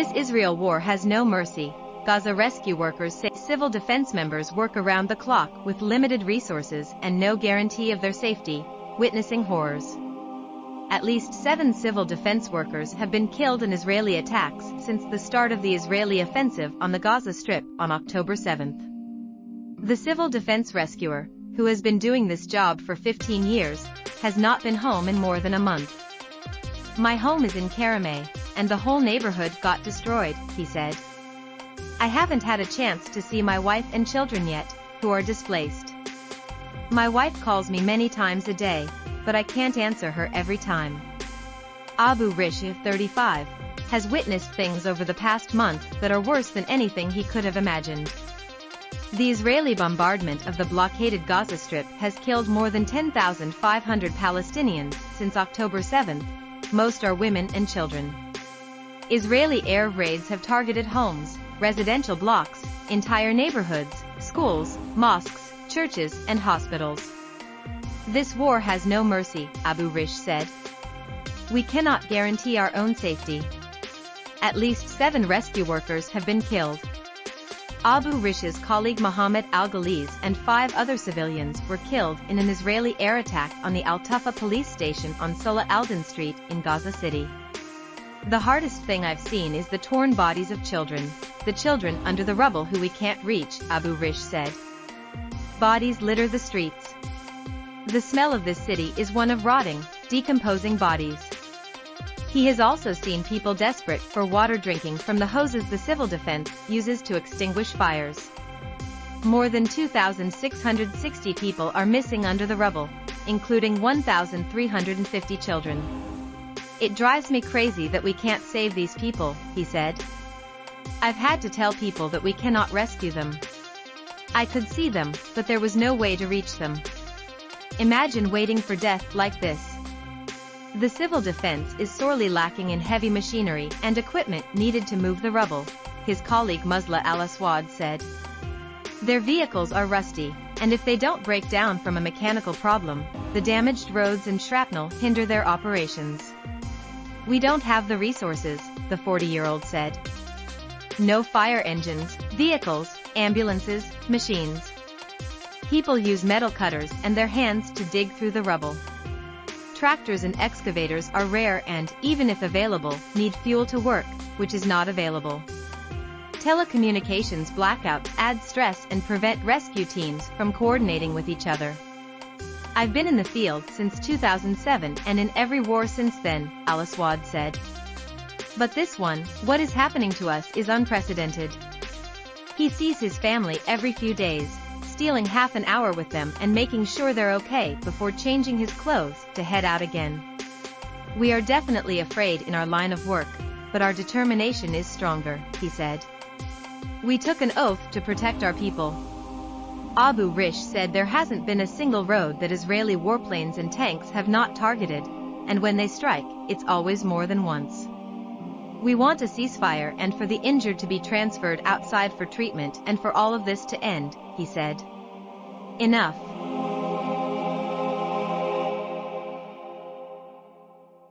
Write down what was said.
This Israel war has no mercy. Gaza rescue workers say civil defense members work around the clock with limited resources and no guarantee of their safety, witnessing horrors. At least 7 civil defense workers have been killed in Israeli attacks since the start of the Israeli offensive on the Gaza Strip on October 7. The civil defense rescuer, who has been doing this job for 15 years, has not been home in more than a month. "My home is in Karameh, and the whole neighborhood got destroyed," he said. "I haven't had a chance to see my wife and children yet, who are displaced. My wife calls me many times a day, but I can't answer her every time." Abu Rish, 35, has witnessed things over the past month that are worse than anything he could have imagined. The Israeli bombardment of the blockaded Gaza Strip has killed more than 10,500 Palestinians since October 7. Most are women and children. Israeli air raids have targeted homes, residential blocks, entire neighborhoods, schools, mosques, churches, and hospitals. "This war has no mercy," Abu Rish said. "We cannot guarantee our own safety." At least 7 rescue workers have been killed. Abu Rish's colleague Mohammed Al-Ghaliz and 5 other civilians were killed in an Israeli air attack on the Al-Tufa police station on Salah al-Din Street in Gaza City. "The hardest thing I've seen is the torn bodies of children, the children under the rubble who we can't reach," Abu Rish said. "Bodies litter the streets. The smell of this city is one of rotting, decomposing bodies." He has also seen people desperate for water drinking from the hoses the civil defense uses to extinguish fires. More than 2,660 people are missing under the rubble, including 1,350 children. "It drives me crazy that we can't save these people," he said. "I've had to tell people that we cannot rescue them. I could see them, but there was no way to reach them. Imagine waiting for death like this." The civil defense is sorely lacking in heavy machinery and equipment needed to move the rubble, his colleague Musla Al-Aswad said. "Their vehicles are rusty, and if they don't break down from a mechanical problem, the damaged roads and shrapnel hinder their operations. We don't have the resources," the 40-year-old said. "No fire engines, vehicles, ambulances, machines. People use metal cutters and their hands to dig through the rubble. Tractors and excavators are rare and, even if available, need fuel to work, which is not available. Telecommunications blackouts add stress and prevent rescue teams from coordinating with each other. I've been in the field since 2007 and in every war since then," Al-Aswad said. "But this one, what is happening to us, is unprecedented." He sees his family every few days, stealing half an hour with them and making sure they're okay before changing his clothes to head out again. "We are definitely afraid in our line of work, but our determination is stronger," he said. "We took an oath to protect our people." Abu Rish said there hasn't been a single road that Israeli warplanes and tanks have not targeted, and when they strike, it's always more than once. "We want a ceasefire and for the injured to be transferred outside for treatment and for all of this to end," he said. "Enough.